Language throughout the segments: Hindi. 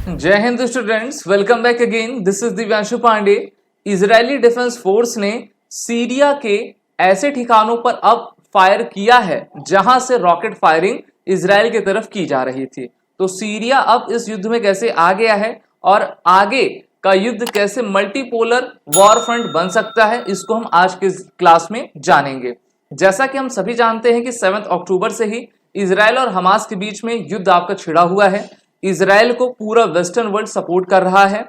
जय Hind students, welcome back again. This is Divyanshu Pandey. Israeli defence force ने सीरिया के ऐसे ठिकानों पर अब फायर किया है जहां से रॉकेट फायरिंग इजरायल की तरफ की जा रही थी। तो सीरिया अब इस युद्ध में कैसे आ गया है और आगे का युद्ध कैसे मल्टीपोलर वॉर फ्रंट बन सकता है, इसको हम आज के क्लास में जानेंगे। जैसा कि हम सभी जानते हैं कि 7 अक्टूबर से ही इजरायल और हमास के बीच में युद्ध आपका छिड़ा हुआ है। इजरायल को पूरा वेस्टर्न वर्ल्ड सपोर्ट कर रहा है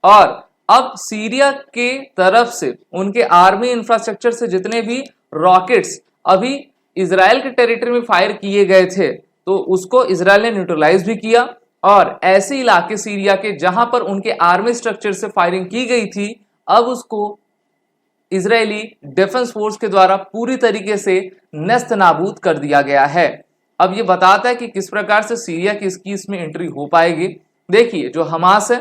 और अब सीरिया के तरफ से उनके आर्मी इंफ्रास्ट्रक्चर से जितने भी रॉकेट्स अभी इजरायल के टेरिटरी में फायर किए गए थे तो उसको इजरायल ने न्यूट्रलाइज भी किया और ऐसे इलाके सीरिया के जहां पर उनके आर्मी स्ट्रक्चर से फायरिंग की गई थी अब उसको इजरायली डिफेंस फोर्स के द्वारा पूरी तरीके से नेस्त नाबूद कर दिया गया है। अब ये बताता है कि किस प्रकार से सीरिया की इसमें एंट्री हो पाएगी। देखिए, जो हमास है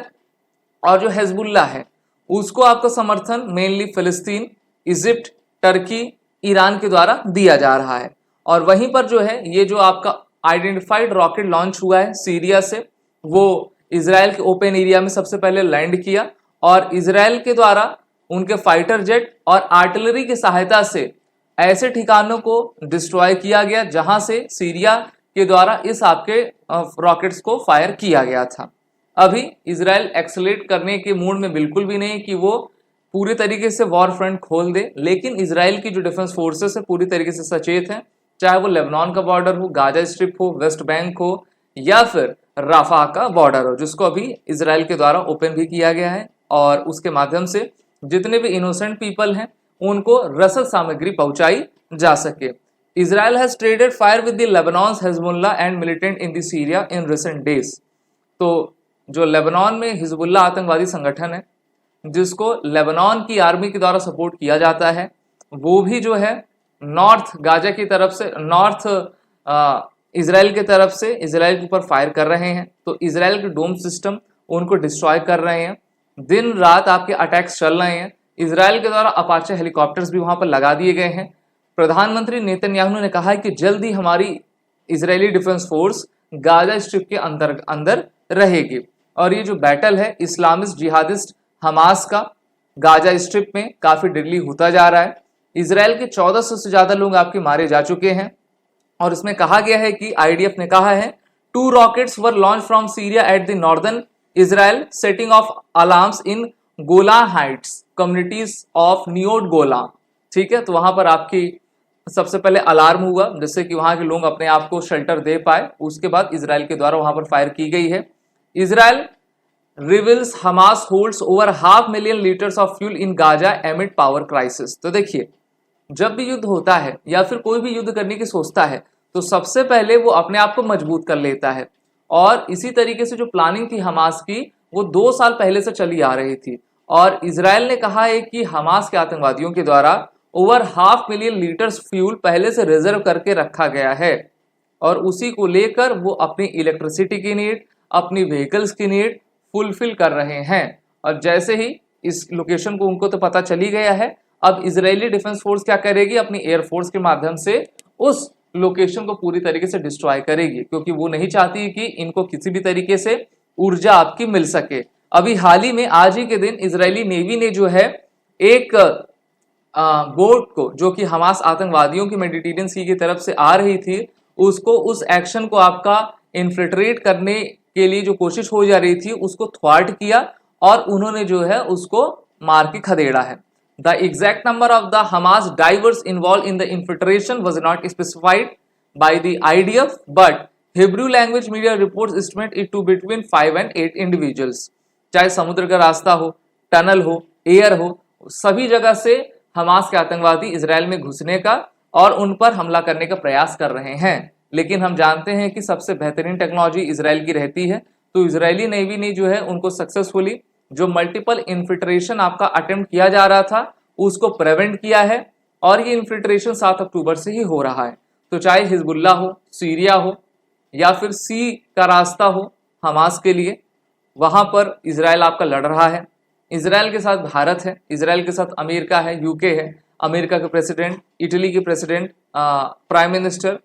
और जो हिजबुल्ला है उसको आपका समर्थन मेनली फिलिस्तीन, इजिप्ट, टर्की, ईरान के द्वारा दिया जा रहा है। और वहीं पर जो है ये जो आपका आइडेंटिफाइड रॉकेट लॉन्च हुआ है सीरिया से वो इजराइल के ओपन एरिया में सबसे पहले लैंड किया और इजराइल के द्वारा उनके फाइटर जेट और आर्टिलरी की सहायता से ऐसे ठिकानों को डिस्ट्रॉय किया गया जहां से सीरिया के द्वारा इस आपके रॉकेट्स को फायर किया गया था। अभी इजराइल एक्सलेट करने के मूड में बिल्कुल भी नहीं कि वो पूरी तरीके से वॉर फ्रंट खोल दे, लेकिन इजराइल की जो डिफेंस फोर्सेस है पूरी तरीके से सचेत हैं, चाहे वो लेबनान का बॉर्डर हो, गाजा स्ट्रिप हो, वेस्ट बैंक हो या फिर राफा का बॉर्डर हो, जिसको अभी इजराइल के द्वारा ओपन भी किया गया है और उसके माध्यम से जितने भी इनोसेंट पीपल हैं उनको रसद सामग्री पहुंचाई जा सके। Israel has traded fire with the Lebanon Hezbollah and militant in the Syria in recent days. तो जो लेबनान में हिजबुल्ला आतंकवादी संगठन है जिसको लेबनान की आर्मी के द्वारा सपोर्ट किया जाता है, वो भी जो है नॉर्थ गाजा की तरफ से नॉर्थ इजराइल की तरफ से इजराइल के ऊपर फायर कर रहे हैं। तो इजराइल के डोम सिस्टम उनको डिस्ट्रॉय कर रहे हैं, दिन रात आपके अटैक्स चल रहे हैं। इजराइल के द्वारा अपाचे हेलीकॉप्टर्स भी वहां पर लगा दिए गए हैं। प्रधानमंत्री नेतन्याहू ने कहा है कि जल्द ही हमारी Israeli defence force Gaza strip के अंदर रहेगी और ये जो बैटल है इस्लामिस्ट जिहादिस्ट हमास का गाजा स्ट्रिप में काफी डिडली होता जा रहा है। इजराइल के 1400 से ज्यादा लोग आपके मारे जा चुके हैं और इसमें कहा गया है कि आईडीएफ ने कहा है 2 rockets were launch from Syria at the northern Israel setting off alarms in Golan Heights communities of नियोट गोला। ठीक है, तो वहां पर आपकी सबसे पहले अलार्म हुआ जिससे कि वहां के लोग अपने आप को शेल्टर दे पाए। उसके बाद इजराइल के द्वारा वहां पर फायर की गई है। Israel reveals Hamas holds over 500,000 litres of fuel in Gaza एमिड power crisis. तो देखिए, जब भी युद्ध होता है या फिर कोई भी युद्ध करने की सोचता है तो सबसे पहले वो अपने आप को मजबूत कर लेता है और इसी तरीके से जो प्लानिंग थी हमास की वो 2 साल पहले से चली आ रही थी और इजराइल ने कहा है कि हमास के आतंकवादियों के द्वारा ओवर 500,000 लीटर्स फ्यूल पहले से रिजर्व करके रखा गया है और उसी को लेकर वो अपनी इलेक्ट्रिसिटी की नीड, अपनी व्हीकल्स की नीड फुलफिल कर रहे हैं। और जैसे ही इस लोकेशन को उनको तो पता चली गया है, अब इजरायली डिफेंस फोर्स क्या करेगी, अपनी एयरफोर्स के माध्यम से उस लोकेशन को पूरी तरीके से डिस्ट्रॉय करेगी क्योंकि वो नहीं चाहती कि इनको किसी भी तरीके से ऊर्जा आपकी मिल सके। अभी हाल ही में आज ही के दिन इजरायली नेवी ने जो है एक बोट को जो कि हमास आतंकवादियों की मेडिटेरियन सी की तरफ से आ रही थी उसको उस एक्शन को आपका इन्फिल्ट्रेट करने के लिए जो कोशिश हो जा रही थी उसको थ्वार्ट किया और उन्होंने जो है उसको मार के खदेड़ा है। The exact number of the Hamas divers involved in the infiltration was not specified by the IDF, but Hebrew language media reports estimate it to between 5 and 8 individuals. चाहे समुद्र का रास्ता हो, टनल हो, एयर हो, सभी जगह से हमास के आतंकवादी इजराइल में घुसने का और उन पर हमला करने का प्रयास कर रहे हैं। लेकिन हम जानते हैं कि सबसे बेहतरीन टेक्नोलॉजी इजराइल की रहती है, तो इजरायली नेवी ने जो है उनको सक्सेसफुली जो मल्टीपल इन्फिल्ट्रेशन आपका अटेम्प्ट किया जा रहा था उसको प्रिवेंट किया है और ये इन्फिल्ट्रेशन 7 अक्टूबर से ही हो रहा है। तो चाहे हिजबुल्ला हो, सीरिया हो या फिर सी का रास्ता हो हमास के लिए, वहां पर इजराइल आपका लड़ रहा है। इजराइल के साथ भारत है, इजराइल के साथ अमेरिका है, यूके है, अमेरिका के प्रेसिडेंट, इटली के प्रेसिडेंट, प्राइम मिनिस्टर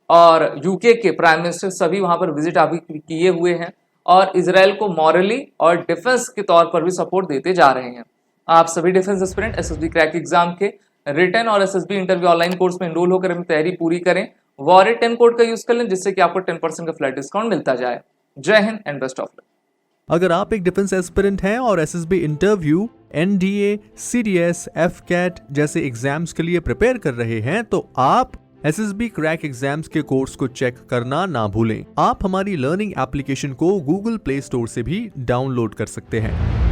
और यूके के प्राइम मिनिस्टर सभी वहां पर विजिट अभी किए हुए हैं और इसराइल को मॉरली और डिफेंस के तौर पर भी सपोर्ट देते जा रहे हैं। आप सभी defence aspirant SSB crack exam के रिटन और एसएसबी इंटरव्यू ऑनलाइन कोर्स में एनरोल होकर अपनी तैयारी पूरी करें। वॉरियर 10 कोड का यूज कर लें, जिससे कि आपको 10% का फ्लैट डिस्काउंट मिलता जाए। जय Hind and best of luck. अगर आप एक डिफेंस एस्पिरेंट हैं और SSB interview, NDA, CDS, AFCAT जैसे एग्जाम्स के लिए प्रिपेयर कर रहे हैं तो आप एसएसबी क्रैक एग्जाम्स के कोर्स को चेक करना ना भूलें। आप हमारी लर्निंग एप्लीकेशन को गूगल प्ले स्टोर से भी डाउनलोड कर सकते हैं।